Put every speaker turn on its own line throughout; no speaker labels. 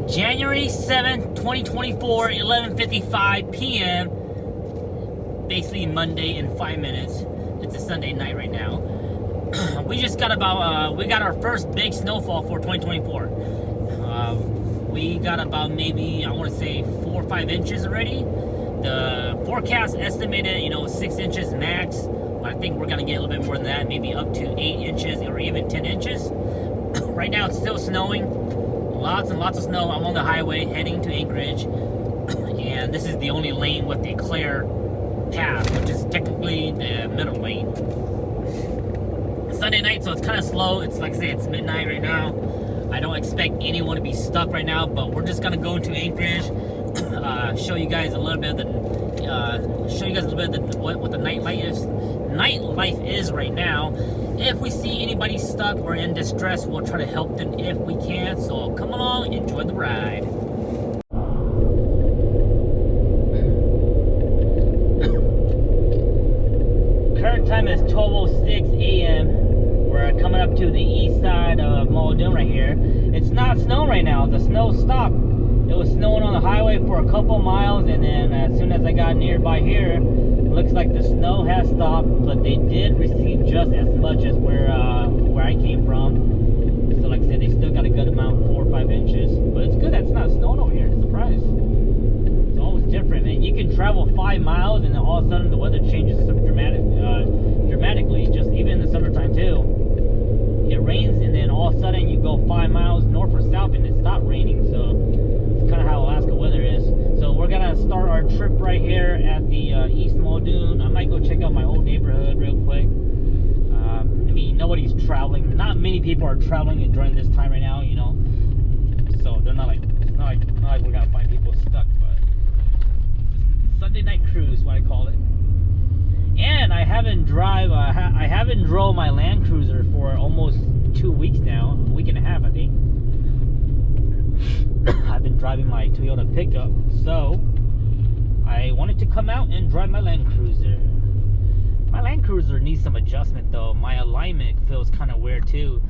January 7th, 2024, 11:55 p.m. Basically Monday in 5 minutes. It's a Sunday night right now. We just got we got our first big snowfall for 2024. We got about maybe, I want to say 4 or 5 inches already. The forecast estimated, 6 inches max. But I think we're going to get a little bit more than that, maybe up to 8 inches or even 10 inches. Right now it's still snowing. Lots and lots of snow. I'm on the highway heading to Anchorage. And this is the only lane with the clear path, which is technically the middle lane. Sunday night, so it's kind of slow. It's like I say, it's midnight right now. I don't expect anyone to be stuck right now, but we're just gonna go into Anchorage, show you guys a little bit of what the nightlife is right now. If we see anybody stuck or in distress, we'll try to help them if we can. So come along, enjoy the ride. Current time is 12:06 a.m. We're coming up to the east side of Muldoon right here. It's not snowing right now. The snow stopped. It was snowing on the highway for a couple miles, and then as soon as I got nearby here, it looks like the snow has stopped, but they did receive just as much as where I came from. So like I said, they still got a good amount, 4 or 5 inches. But it's good that it's not snowing over here. It's a surprise. It's always different, man. You can travel 5 miles, and then all of a sudden the weather changes dramatically. Just even in the summertime too. It rains, and then all of a sudden you go 5 miles north or south, and it stopped raining. So it's kind of how Alaska weather is. So we're gonna start our trip right here at the East Muldoon. I might go check out my old neighborhood real quick. I mean, nobody's traveling. Not many people are traveling during this time right now, So they're not like we're gonna find people stuck, but Sunday night cruise, what I call it. And I haven't drove my Land Cruiser for almost 2 weeks now, a week and a half, I think. I've been driving my Toyota pickup, so I wanted to come out and drive my Land Cruiser. My Land Cruiser needs some adjustment though. My alignment feels kind of weird too.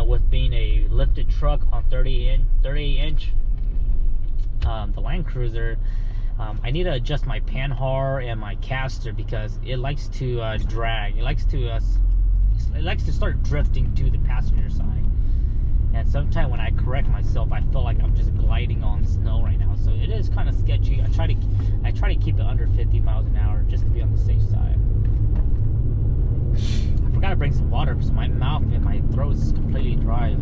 With being a lifted truck on 38 inch, the Land Cruiser, I need to adjust my panhard and my caster because it likes to drag. It likes to start drifting to the passenger side. And sometimes when I correct myself, I feel like I'm just gliding on snow right now. So it is kind of sketchy. I try to keep it under 50 miles an hour just to be on the safe side. I forgot to bring some water because my mouth and my throat is completely dry.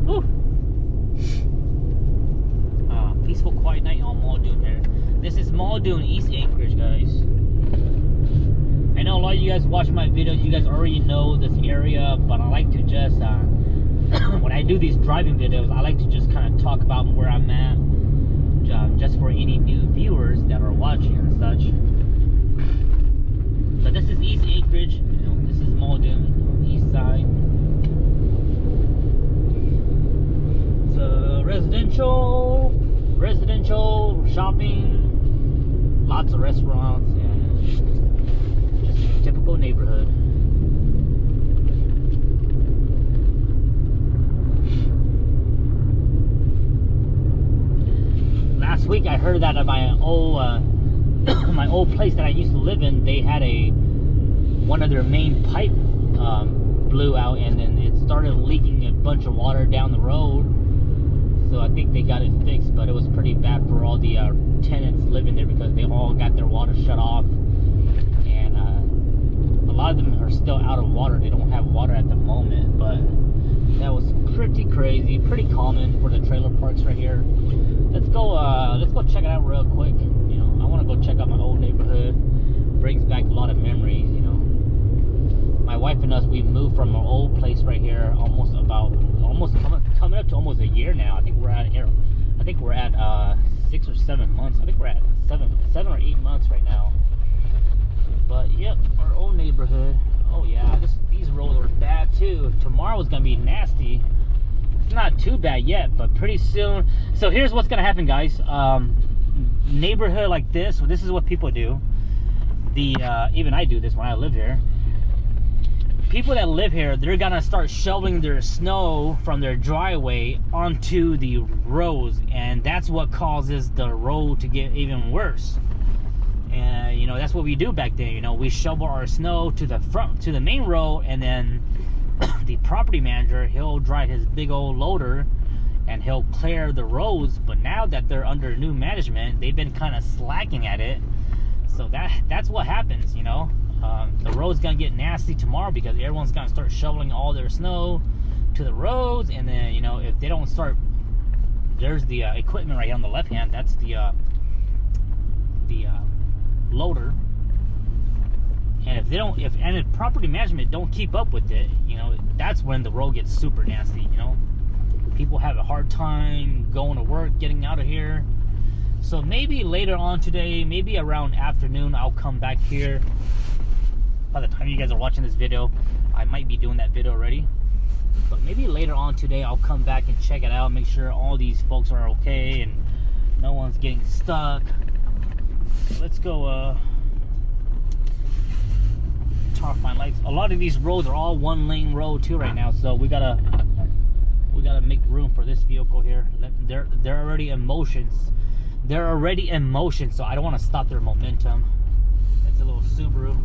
Woo! Peaceful, quiet night on Muldoon here. This is Muldoon, East Anchorage, guys. I know a lot of you guys watch my videos. You guys already know this area, but I like to just when I do these driving videos, I like to just kind of talk about where I'm at, just for any new viewers that are watching and such. So this is East Anchorage. This is Muldoon, east side. It's a residential shopping, lots of restaurants, and just a typical neighborhood. Last week I heard that at my old place that I used to live in, they had one of their main pipe blew out, and then it started leaking a bunch of water down the road. So I think they got it fixed, but it was pretty bad for all the tenants living there because they all got their water shut off, and a lot of them are still out of water. They don't have water at the moment, but that was pretty crazy, pretty common for the trailer parks right here. Let's go check it out real quick. I want to go check out my old neighborhood. Brings back a lot of memories. My wife and us, we moved from our old place right here almost coming up to almost a year now. I think we're at 6 or 7 months. I think we're at 7 or 8 months right now. But yep, our old neighborhood. Oh yeah, these roads are bad too. Tomorrow's gonna be nasty. It's not too bad yet, but pretty soon. So here's what's gonna happen, guys. Neighborhood like this is what people do. Even I do this when I live here. people that live here, they're gonna start shoveling their snow from their driveway onto the roads, and that's what causes the road to get even worse. And you know, that's what we do back then. You know, we shovel our snow to the front, to the main road, and then the property manager, he'll drive his big old loader and he'll clear the roads. But now that they're under new management, they've been kind of slacking at it. So that's what happens, you know. The road's gonna get nasty tomorrow because everyone's gonna start shoveling all their snow to the roads, and then, you know, if they don't start, there's the equipment right here on the left hand. That's the loader, and if they don't, if property management don't keep up with it, you know, that's when the road gets super nasty. You know, people have a hard time going to work, getting out of here. So maybe later on today, maybe around afternoon, I'll come back here. By the time you guys are watching this video, I might be doing that video already. But maybe later on today, I'll come back and check it out, make sure all these folks are okay and no one's getting stuck. So let's go turn off my lights. A lot of these roads are all one lane road too right now, so we gotta make room for this vehicle here. They're already in motion. They're already in motion, so I don't want to stop their momentum. It's a little Subaru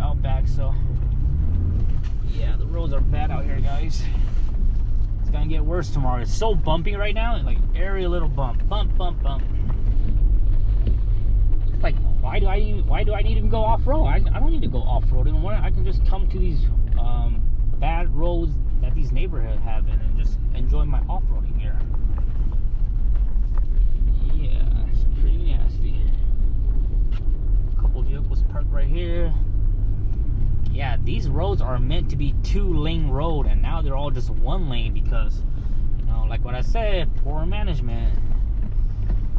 Outback, so yeah, the roads are bad out here, guys. It's gonna get worse tomorrow. It's so bumpy right now, like every little bump. It's like, why do I need to go off-road? I don't need to go off-road anymore. I can just come to these bad roads that these neighborhoods have and just enjoy my off-roading here. Yeah, it's pretty nasty. A couple vehicles parked right here. Yeah, these roads are meant to be 2-lane road, and now they're all just 1 lane because, you know, like what I said, poor management.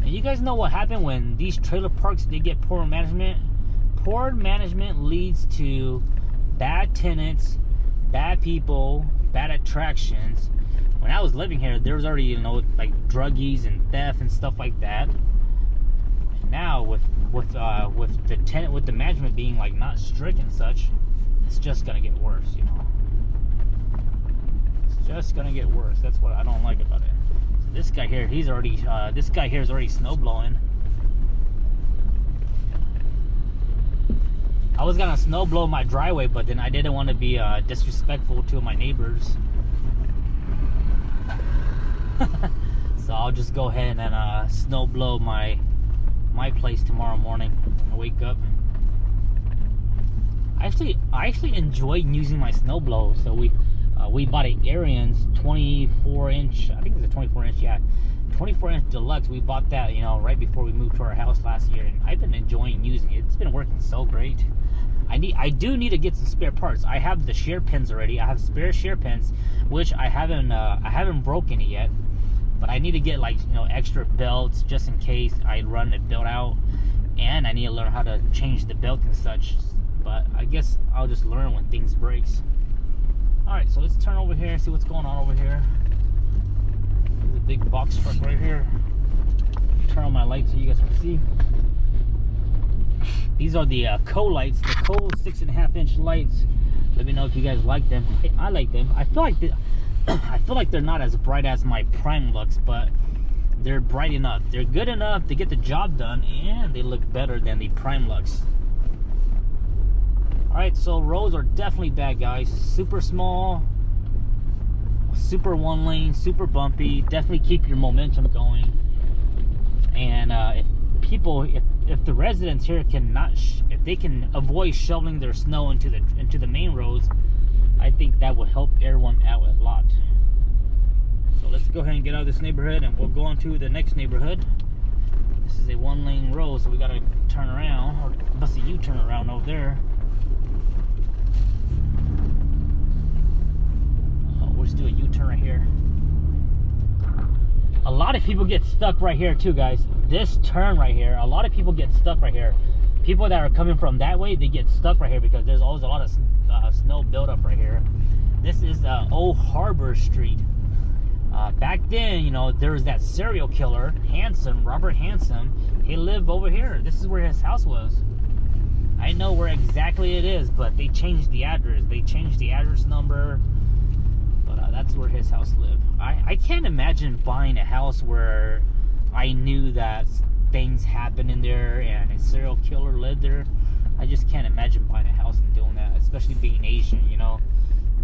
And you guys know what happened when these trailer parks, they get poor management? Poor management leads to bad tenants, bad people, bad attractions. When I was living here, there was already, you know, like druggies and theft and stuff like that. And now with the tenant, with the management being like not strict and such, it's just gonna get worse, you know. It's just gonna get worse. That's what I don't like about it. So this guy here, he's already this guy here is already snow blowing. I was gonna snow blow my driveway, but then I didn't want to be disrespectful to my neighbors. So I'll just go ahead and snow blow my place tomorrow morning when I wake up. I actually enjoy using my snow blow. So we bought an Ariens 24-inch. I think it's a 24-inch. Yeah, 24-inch deluxe. We bought that, you know, right before we moved to our house last year, and I've been enjoying using it. It's been working so great. I do need to get some spare parts. I have the shear pins already. I have spare shear pins, which I haven't broken it yet. But I need to get, like, you know, extra belts just in case I run the belt out, and I need to learn how to change the belt and such. But I guess I'll just learn when things breaks. All right, so let's turn over here and see what's going on over here. There's a big box truck right here. Turn on my lights so you guys can see. These are the co-lights, the co 6.5-inch lights. Let me know if you guys like them. I like them. I feel like they're not as bright as my Prime Lux, but they're bright enough. They're good enough to get the job done, and they look better than the Prime Lux. Alright, so roads are definitely bad, guys. Super small, super 1 lane, super bumpy. Definitely keep your momentum going. And if the residents here if they can avoid shoveling their snow into the main roads, I think that will help everyone out a lot. So let's go ahead and get out of this neighborhood, and we'll go on to the next neighborhood. This is a 1 lane road, so we gotta turn around, or bust a U-turn around over there. We'll just do a U-turn right here. A lot of people get stuck right here too, guys. This turn right here, a lot of people get stuck right here. People that are coming from that way, they get stuck right here because there's always a lot of snow buildup right here. This is Old Harbor Street. Back then, you know, there was that serial killer, Robert Hansen. He lived over here. This is where his house was. I know where exactly it is, but they changed the address. They changed the address number. But that's where his house lived. I can't imagine buying a house where I knew that things happened in there and a serial killer lived there. I just can't imagine buying a house and doing that, especially being Asian, you know,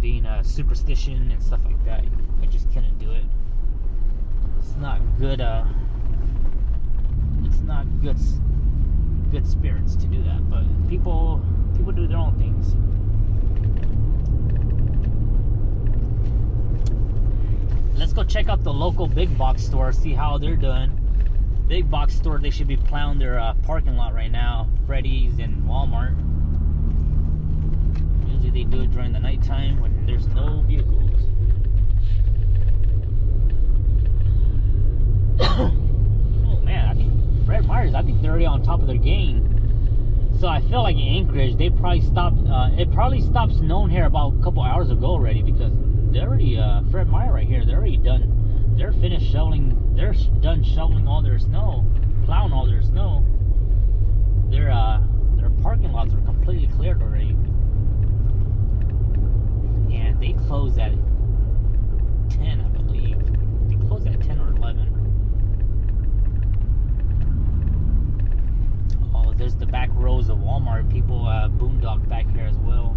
being a superstition and stuff like that. I just couldn't do it. It's not good. It's not good spirits to do that. But people do their own things. Let's go check out the local big box store, see how they're doing. Big box store, they should be plowing their parking lot right now. Freddy's and Walmart. Usually they do it during the nighttime when there's no vehicles. Oh man, I think Fred Meyer's, I think they're already on top of their game. So I feel like in Anchorage, they probably stopped, it probably stopped snowing here about a couple hours ago already, because they're already, Fred Meyer right here, they're already done. They're finished shoveling, they're done shoveling all their snow, plowing all their snow. Their parking lots are completely cleared already. And they close at 10, I believe. They close at 10 or 11. Oh, there's the back rows of Walmart. People boondock back here as well.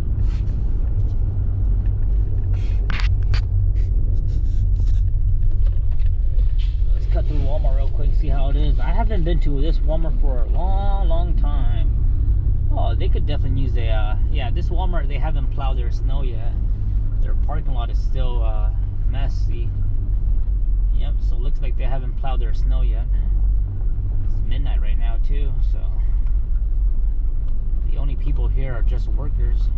Cut through Walmart real quick, see how it is. I haven't been to this Walmart for a long time. Oh, they could definitely use a yeah, this Walmart, they haven't plowed their snow yet. Their parking lot is still messy. Yep, so it looks like they haven't plowed their snow yet. It's midnight right now too, so the only people here are just workers.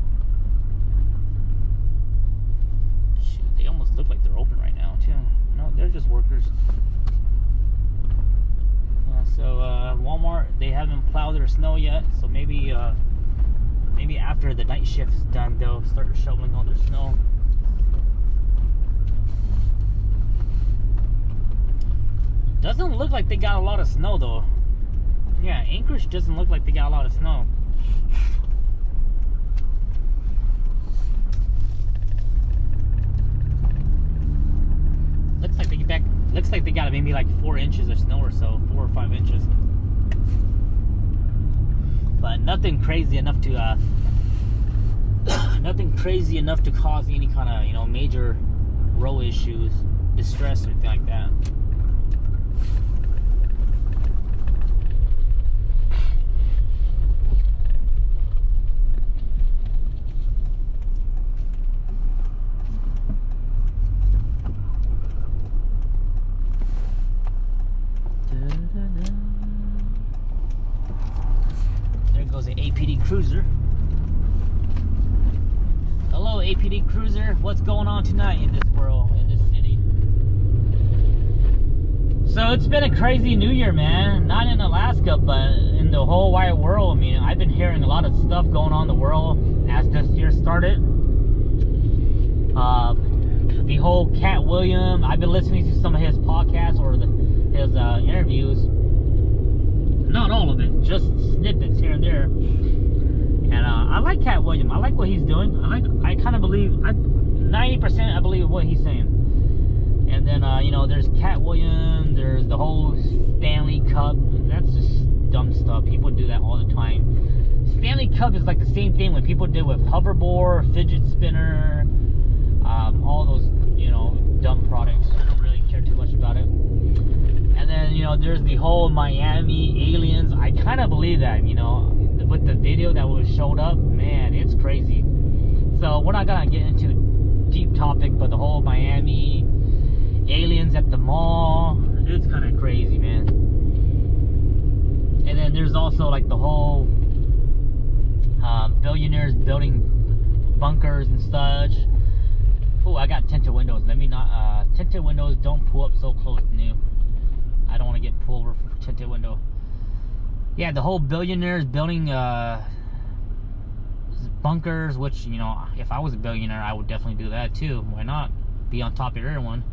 Shoot, they almost look like they're open right now too. No, they're just workers. So Walmart, they haven't plowed their snow yet, so maybe after the night shift is done, they'll start shoveling all their snow. Doesn't look like they got a lot of snow though. Yeah, Anchorage doesn't look like they got a lot of snow. Looks like they got maybe like 4 inches of snow or so, 4 or 5 inches. But nothing crazy enough to cause any kind of, you know, major road issues, distress, or anything like that. There goes an APD cruiser. Hello, APD cruiser. What's going on tonight in this world, in this city? So it's been a crazy New Year, man. Not in Alaska, but in the whole wide world. I mean, I've been hearing a lot of stuff going on in the world as this year started. The whole Cat Williams. I've been listening to some of his podcasts or his interviews. Not all of it, just snippets here and there. And I like Cat Williams. I like what he's doing. I kind of believe, 90% I believe what he's saying. And then you know, there's Cat Williams. There's the whole Stanley Cup. That's just dumb stuff. People do that all the time. Stanley Cup is like the same thing when people did with hoverboard, fidget spinner, all those, you know, dumb products. I don't really care too much about it. And then, you know, there's the whole Miami aliens. I kind of believe that, you know, with the video that was showed up, man, it's crazy. So we're not gonna get into deep topic, but the whole Miami aliens at the mall, it's kind of crazy, man. And then there's also like the whole billionaires building bunkers and such. Oh, I got tinted windows. Let me not, tinted windows, don't pull up so close to new. I don't want to get pulled over for tinted window. Yeah, the whole billionaires building bunkers, which, you know, if I was a billionaire, I would definitely do that too. Why not? Be on top of everyone.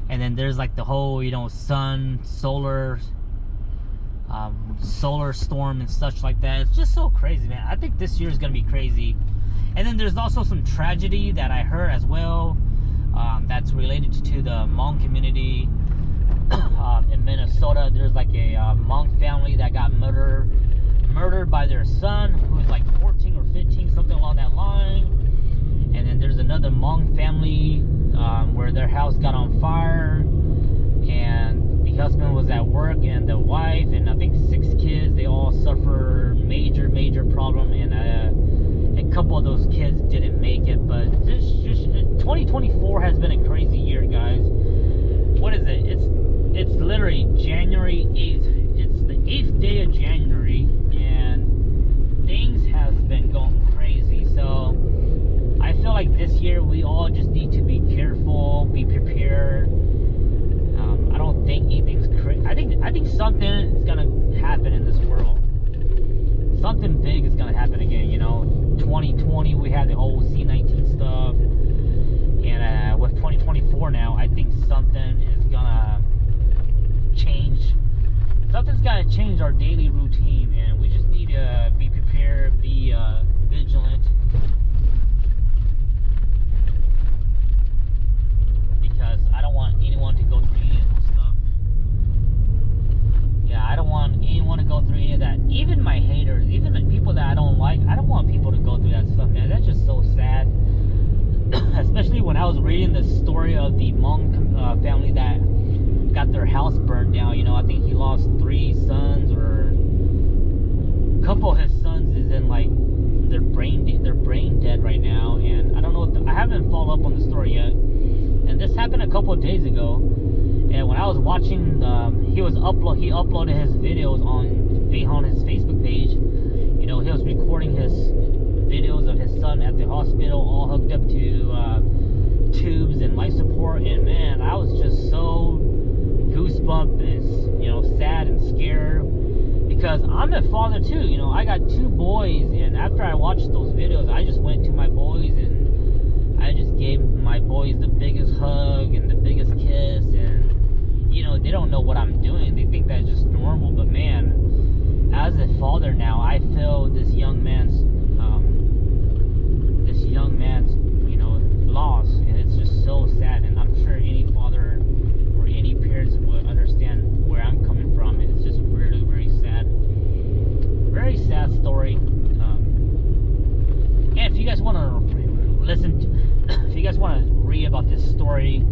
And then there's like the whole, you know, sun, solar, solar storm and such like that. It's just so crazy, man. I think this year is gonna be crazy. And then there's also some tragedy that I heard as well, that's related to the Hmong community in Minnesota. There's like a Hmong family that got murdered by their son, who's like 14 or 15, something along that line. And then there's another Hmong family where their house got on fire, and the husband was at work, and the wife, and I think 6 kids, they all suffer major problem, and a couple of those kids didn't make it. But just 2024 has been a crazy year, guys. What is it? It's literally January 8th. It's the 8th day of January, and things have been going crazy. So I feel like this year we all just need to be careful, be prepared. I don't think anything's crazy. I think something is gonna happen in this world. Something big is gonna happen again. You know, 2020 we had the whole C-19 stuff, and with 2024 now, I think something is gonna change. Something's gonna change our daily routine, and we just need to be prepared, be vigilant. Because I don't want anyone to go through any of this stuff. Yeah, I don't want anyone to go through any of that. Even my haters, even the people that I don't like, I don't want people to go through that stuff, man. That's just so sad. Especially when I was reading the story of the Hmong family that got their house burned down. You know, I think he lost 3 sons, or a couple of his sons is in like they're brain dead right now, and I don't know I haven't followed up on the story yet. And this happened a couple of days ago, and when I was watching, he uploaded his videos on his Facebook page. You know, he was recording his videos of his son at the hospital, all hooked up to tubes and life support. And man, I was just so goosebump and, you know, sad and scared, because I'm a father too. You know, I got 2 boys, and after I watched those videos, I just went to my boys and I just gave my boys the biggest hug and the biggest kiss. And you know, they don't know what I'm doing. They think that's just normal. But man, as a father now, I feel this young man's you know, loss, and it's just so sad. And I'm sure any father or any parents would understand where I'm coming from. It's just really, very sad story. And if you guys want to if you guys want to read about this story,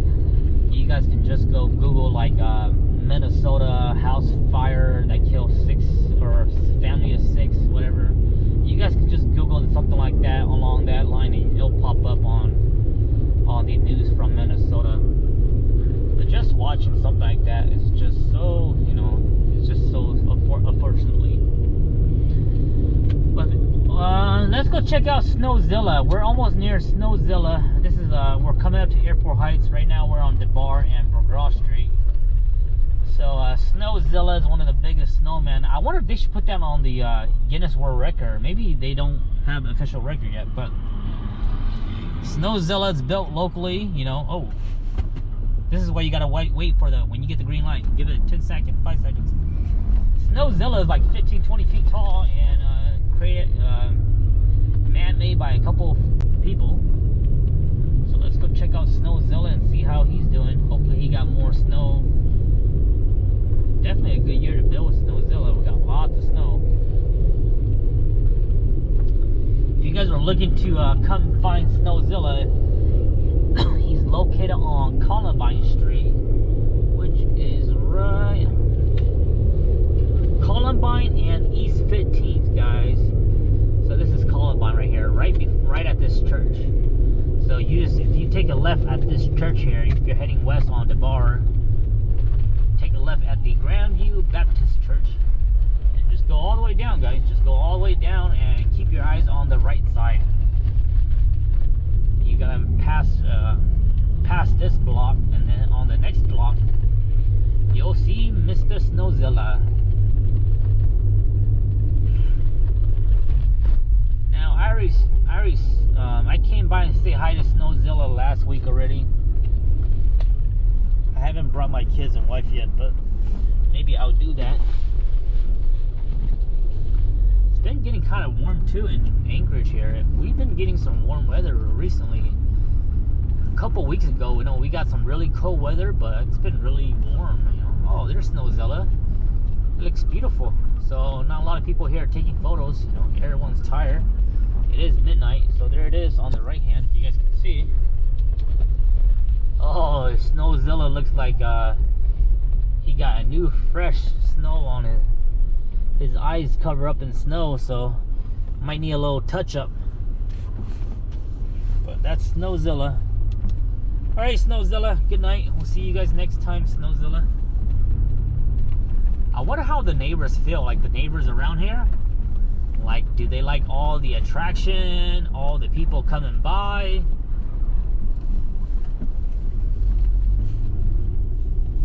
you guys can just go Google like Minnesota house fire that killed 6, or family of 6, whatever. You guys can just Google something like that along that line, and it'll pop up on the news from Minnesota. But just watching something like that is just so, you know, it's just so unfortunately. But let's go check out Snowzilla. We're almost near Snowzilla. This is we're coming up to Airport Heights. Right now we're on DeBar and Burgraw Street. So Snowzilla is one of the biggest snowmen. I wonder if they should put that on the Guinness World Record. Maybe they don't have an official record yet, but Snowzilla is built locally, you know. Oh, this is why you gotta wait for when you get the green light. Give it 10 seconds, 5 seconds. Snowzilla is like 15-20 feet tall, and created man-made by a couple people. So let's go check out Snowzilla and see how he's doing. Hopefully he got more snow. Definitely a good year to build with Snowzilla. We got lots of snow. If you guys are looking to come find Snowzilla, he's located on Columbine Street, which is right Columbine and East 15th, guys. So this is Columbine right here, right at this church. So if you take a left at this church here, if you're heading west on DeBar, take a left at the Grandview Baptist Church, and just go all the way down, guys. Just go all the way down and keep your eyes on the right side. You gotta pass this block, and then on the next block you'll see Mr. Snowzilla. Now I came by and say hi to Snowzilla last week already. I haven't brought my kids and wife yet, but maybe I'll do that. been getting kind of warm too in Anchorage here. We've been getting some warm weather recently. A couple weeks ago, you know, we got some really cold weather, but it's been really warm, you know. Oh, there's Snowzilla. It looks beautiful. So not a lot of people here taking photos, you know, everyone's tired. It is midnight, so there it is on the right hand, you guys can see. Oh, Snowzilla looks like he got a new fresh snow on it. His eyes cover up in snow, so might need a little touch up. But that's Snowzilla. Alright, Snowzilla, good night. We'll see you guys next time, Snowzilla. I wonder how the neighbors feel, like the neighbors around here. Like, do they like all the attraction, all the people coming by?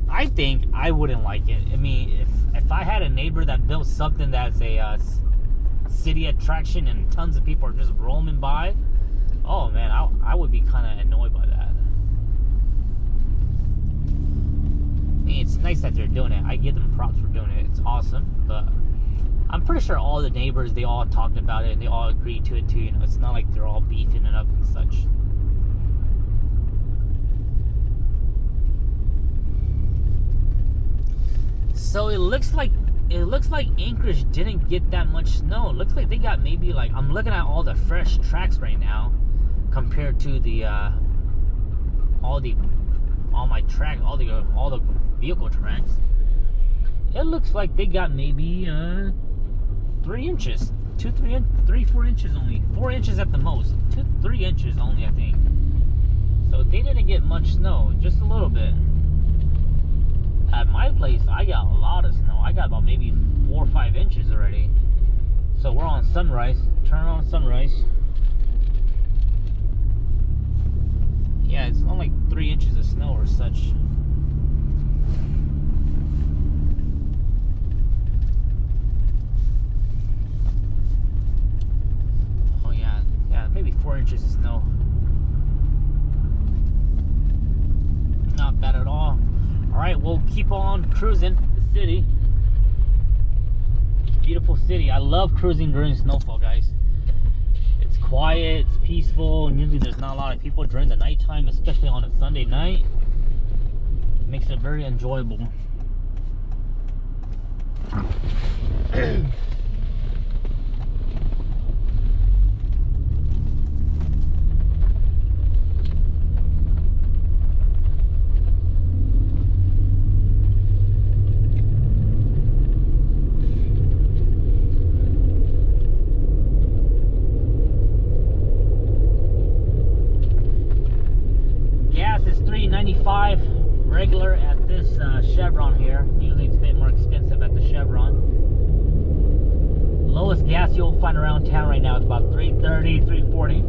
I think I wouldn't like it. I mean, if I had a neighbor that built something that's a city attraction and tons of people are just roaming by, oh man, I would be kind of annoyed by that. I mean, it's nice that they're doing it. I give them props for doing it. It's awesome, but I'm pretty sure all the neighbors, they all talked about it and they all agreed to it too. You know, it's not like they're all beefing it up and such. So it looks like Anchorage didn't get that much snow. It looks like they got maybe like, I'm looking at all the fresh tracks right now compared to the all the vehicle tracks. It looks like they got maybe 3 inches, 4 inches only, 4 inches at the most, 3 inches only, I think. So they didn't get much snow, just a little bit. At my place, I got a lot of snow. I got about maybe 4 or 5 inches already. So we're on Sunrise. Turn on Sunrise. Yeah, it's not like 3 inches of snow or such. Oh yeah, maybe 4 inches of snow. Not bad at all. Alright, we'll keep on cruising the city. Beautiful city. I love cruising during snowfall, guys. It's quiet, it's peaceful, and usually there's not a lot of people during the nighttime, especially on a Sunday night. It makes it very enjoyable. Regular at this Chevron here. Usually it's a bit more expensive at the Chevron. Lowest gas you'll find around town right now is about $3.30, $3.40.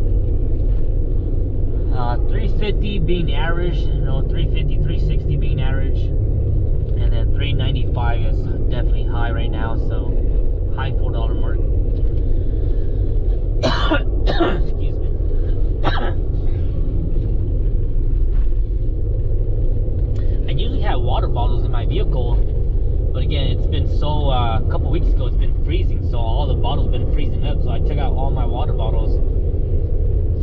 $3.50 being average, you know, $3.50, $3.60 being average, and then $3.95 is definitely high right now. So high $4 mark. Excuse me. I usually have water bottles in my vehicle, but again, it's been so, a couple weeks ago, it's been freezing, so all the bottles been freezing up, so I took out all my water bottles.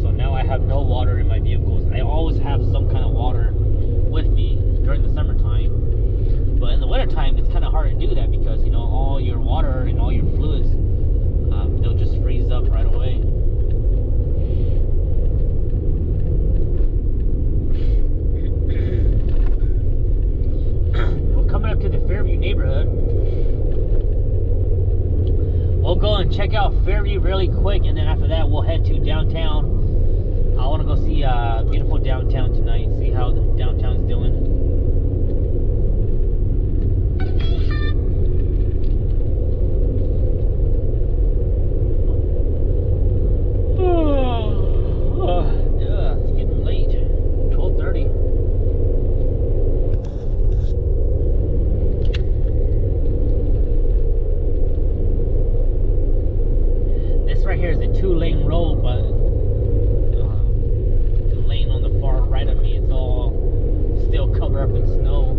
So now I have no water in my vehicles. I always have some kind of water with me during the summertime, but in the wintertime, it's kind of hard to do that because, you know, all your water and all your fluids, they'll just freeze up right away. Coming up to the Fairview neighborhood. We'll go and check out Fairview really quick, and then after that we'll head to downtown. I want to go see beautiful downtown tonight, see how the downtown's doing. It's getting late. 12:30. Right here is a 2-lane road, but the lane on the far right of me, it's all still covered up in snow.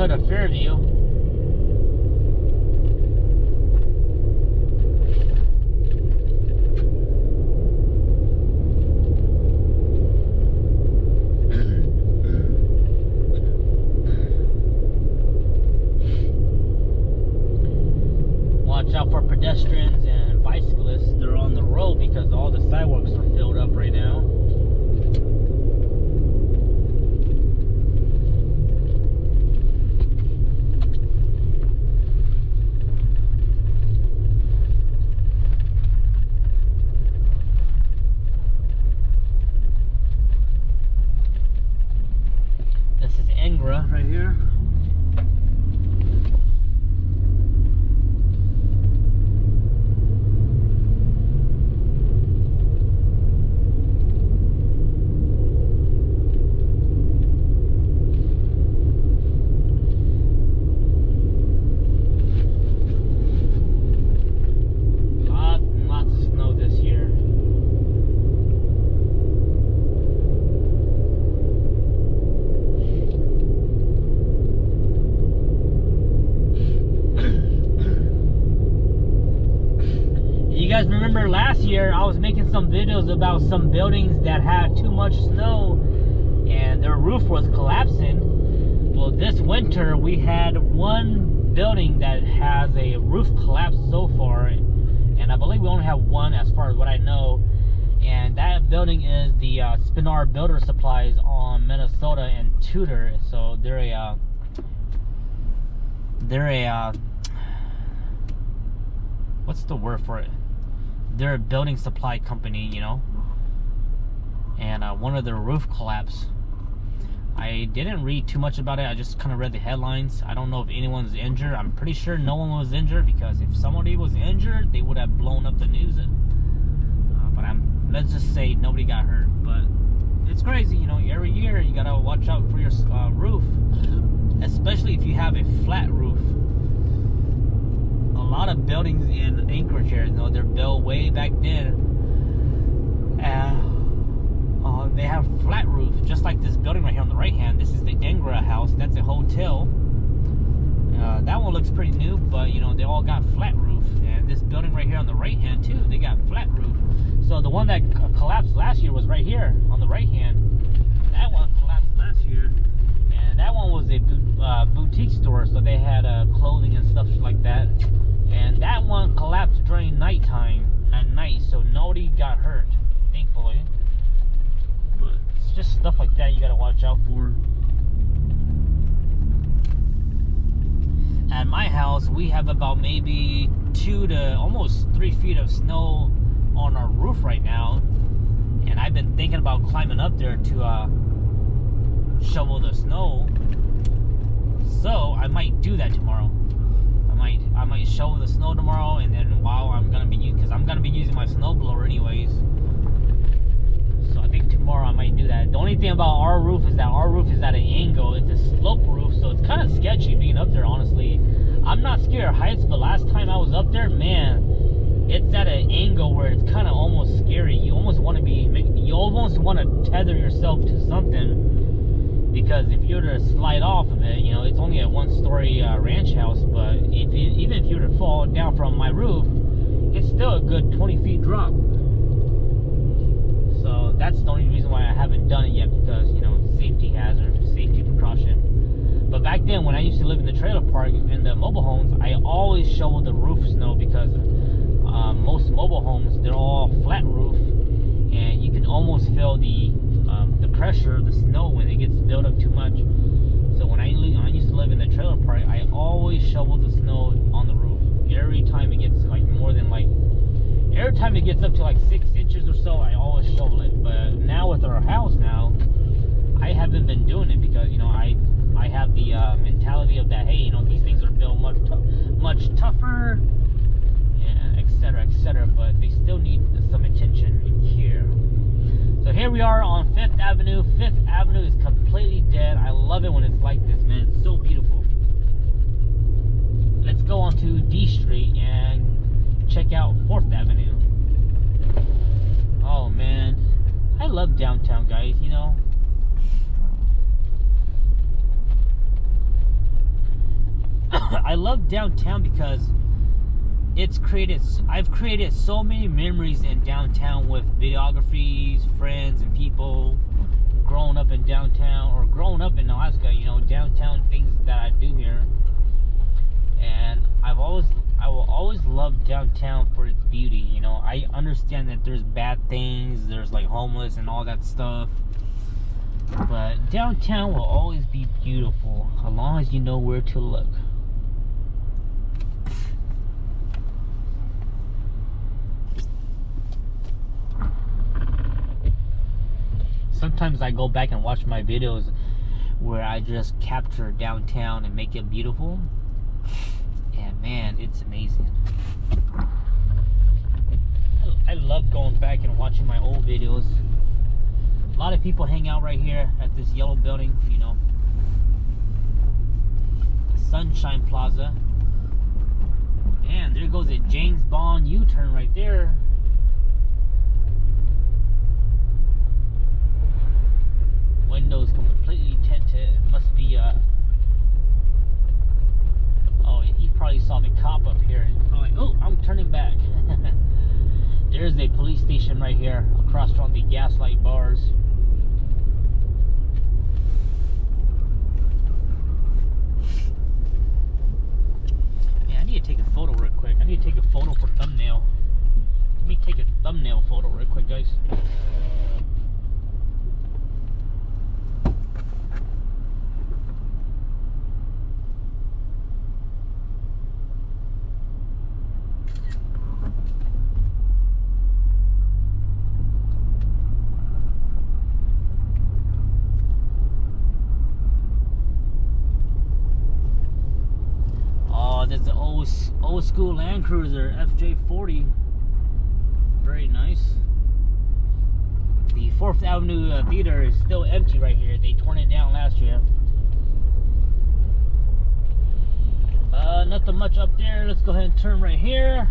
neighborhood of Fairview. Watch out for pedestrians and bicyclists. They're on the road because all the sidewalks are filled up right now. This is Anchorage right here. You guys remember last year I was making some videos about some buildings that had too much snow and their roof was collapsing. Well, this winter we had one building that has a roof collapse so far, and I believe we only have one as far as what I know, and that building is the Spinar Builder Supplies on Minnesota and Tudor. So they're a what's the word for it? They're a building supply company, you know. And one of their roof collapsed. I didn't read too much about it. I just kind of read the headlines. I don't know if anyone's injured. I'm pretty sure no one was injured, because if somebody was injured, they would have blown up the news. But let's just say nobody got hurt. But it's crazy, you know. Every year you gotta watch out for your roof, especially if you have a flat roof. A lot of buildings in Anchorage here, you know, they're built way back then. They have flat roof, just like this building right here on the right hand. This is the Dengra house. That's a hotel. That one looks pretty new, but you know, they all got flat roof. And this building right here on the right hand too, they got flat roof. So the one that collapsed last year was right here on the right hand. That one collapsed last year, and that one was a boutique store, so they had clothing and stuff like that. And that one collapsed during nighttime at night, so nobody got hurt, thankfully. But it's just stuff like that you gotta watch out for. At my house, we have about maybe 2 to almost 3 feet of snow on our roof right now, and I've been thinking about climbing up there to shovel the snow. So I might do that tomorrow. I might shovel the snow tomorrow, and then while I'm gonna be using my snow blower anyways. So I think tomorrow I might do that. The only thing about our roof is that our roof is at an angle. It's a slope roof, so it's kind of sketchy being up there, honestly. I'm not scared of heights, but last time I was up there, man, it's at an angle where it's kind of almost scary. You almost want to tether yourself to something, because if you were to slide off of it, you know, it's only a 1-story ranch house, but even if you were to fall down from my roof, it's still a good 20 feet drop. So that's the only reason why I haven't done it yet, because, you know, safety hazard, safety precaution. But back then, when I used to live in the trailer park in the mobile homes, I always shoveled the roof snow, because most mobile homes, they're all flat roof, and you can almost feel the pressure of the snow when it gets built up too much. So when I used to live in the trailer park, I always shoveled the snow on the roof. Every time it gets every time it gets up to like 6 inches or so, I always shovel it. But now with our house now, I haven't been doing it, because, you know, I have the mentality of that, hey, you know, these things are built much tougher, and etc., but they still need some attention here. So here we are on 5th Avenue. 5th Avenue is completely dead. I love it when it's like this, man. It's so beautiful. Let's go on to D Street and check out 4th Avenue. Oh, man. I love downtown, guys, you know. love downtown because I've created so many memories in downtown with videographies, friends, and people. Growing up in downtown, or growing up in Alaska, you know, downtown things that I do here. And I will always love downtown for its beauty. You know, I understand that there's bad things, there's like homeless and all that stuff, but downtown will always be beautiful as long as you know where to look. Sometimes I go back and watch my videos where I just capture downtown and make it beautiful. And man, it's amazing. I love going back and watching my old videos. A lot of people hang out right here at this yellow building, you know. The Sunshine Plaza. And there goes a James Bond U-turn right there. Windows completely tinted. It must be oh, he probably saw the cop up here and probably, oh, I'm turning back. There's a police station right here across from the gaslight bars. Man, I need to take a photo real quick. I need to take a photo for thumbnail. Let me take a thumbnail photo real quick, guys. There's the old school Land Cruiser FJ40. Very nice. The 4th Avenue Theater is still empty right here. They torn it down last year. Nothing much up there. Let's go ahead and turn right here.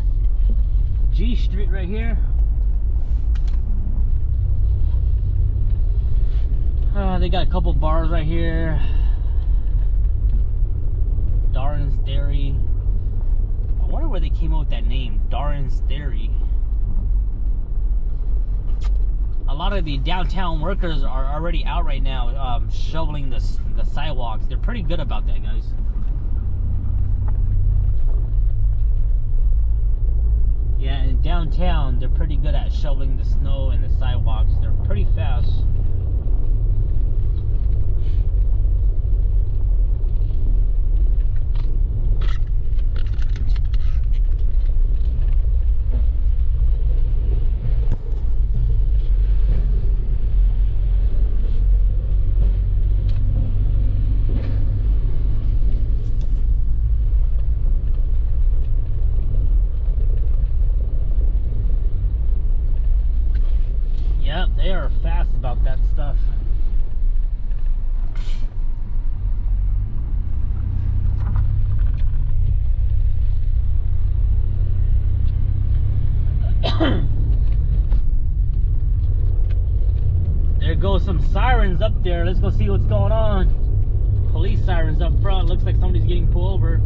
G Street right here. They got a couple bars right here. Darren's Dairy. I wonder where they came up with that name, Darren's Dairy. A lot of the downtown workers are already out right now, shoveling the sidewalks. They're pretty good about that, guys. Yeah, in downtown, they're pretty good at shoveling the snow and the sidewalks. They're pretty fast. Yep, they are fast about that stuff. There goes some sirens up there. Let's go see what's going on. Police sirens up front. Looks like somebody's getting pulled over.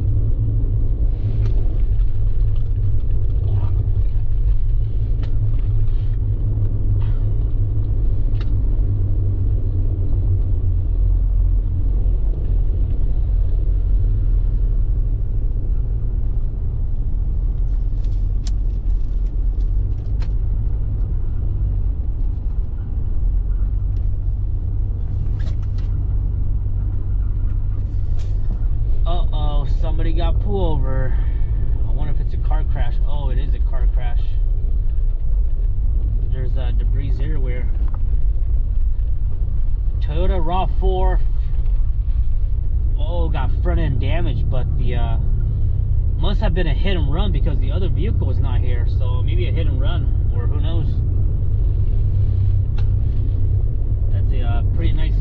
Somebody got pulled over. I wonder if it's a car crash. Oh, it is a car crash. There's debris everywhere. Toyota RAV4. Oh, got front end damage, but the must have been a hit and run because the other vehicle is not here. So maybe a hit and run, or who knows. That's a pretty nice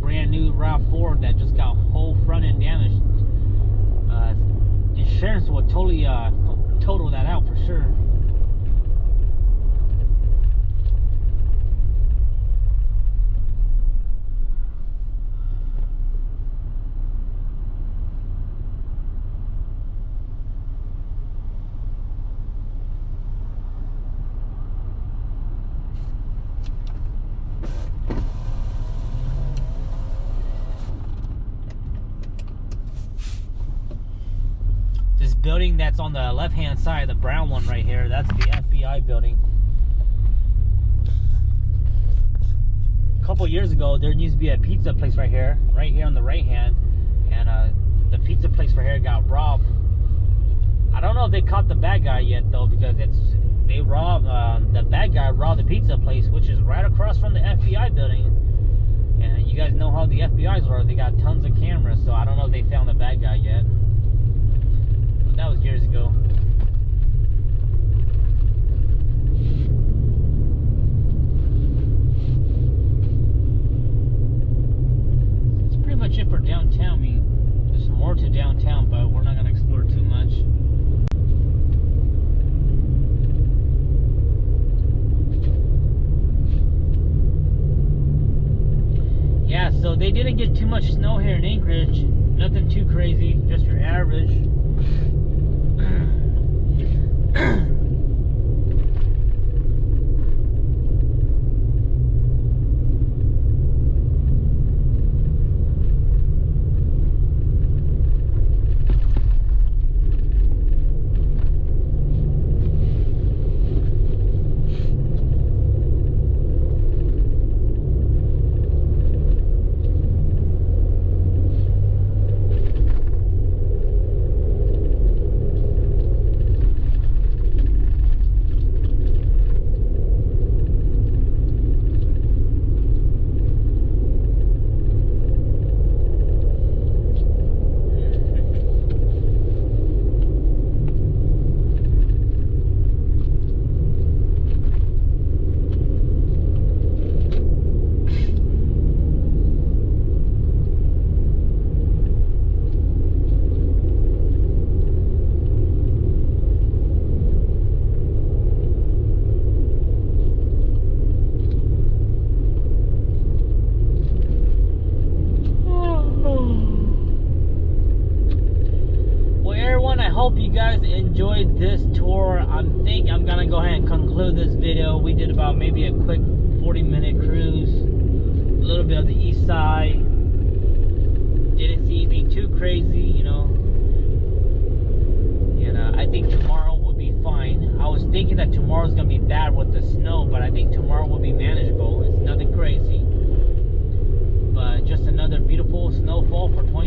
brand new RAV4 that just got whole front end damage. Insurance will totally total that out for sure. building that's on the left-hand side, the brown one right here, that's the FBI building. A couple years ago, there used to be a pizza place right here on the right hand, and the pizza place right here got robbed. I don't know if they caught the bad guy yet though, because they robbed the bad guy robbed the pizza place, which is right across from the FBI building. And you guys know how the FBI's are; they got tons of cameras. So I don't know if they found the bad guy yet. But that was years ago. That's pretty much it for downtown. I mean, there's more to downtown, but we're not gonna explore too much. Yeah, so they didn't get too much snow here in Anchorage. Nothing too crazy, just your average. Hope you guys enjoyed this tour. I think I'm gonna go ahead and conclude this video. We did about maybe a quick 40-minute cruise, a little bit of the east side. Didn't see anything too crazy, you know. And I think tomorrow will be fine. I was thinking that tomorrow's gonna be bad with the snow, but I think tomorrow will be manageable. It's nothing crazy, but just another beautiful snowfall for 20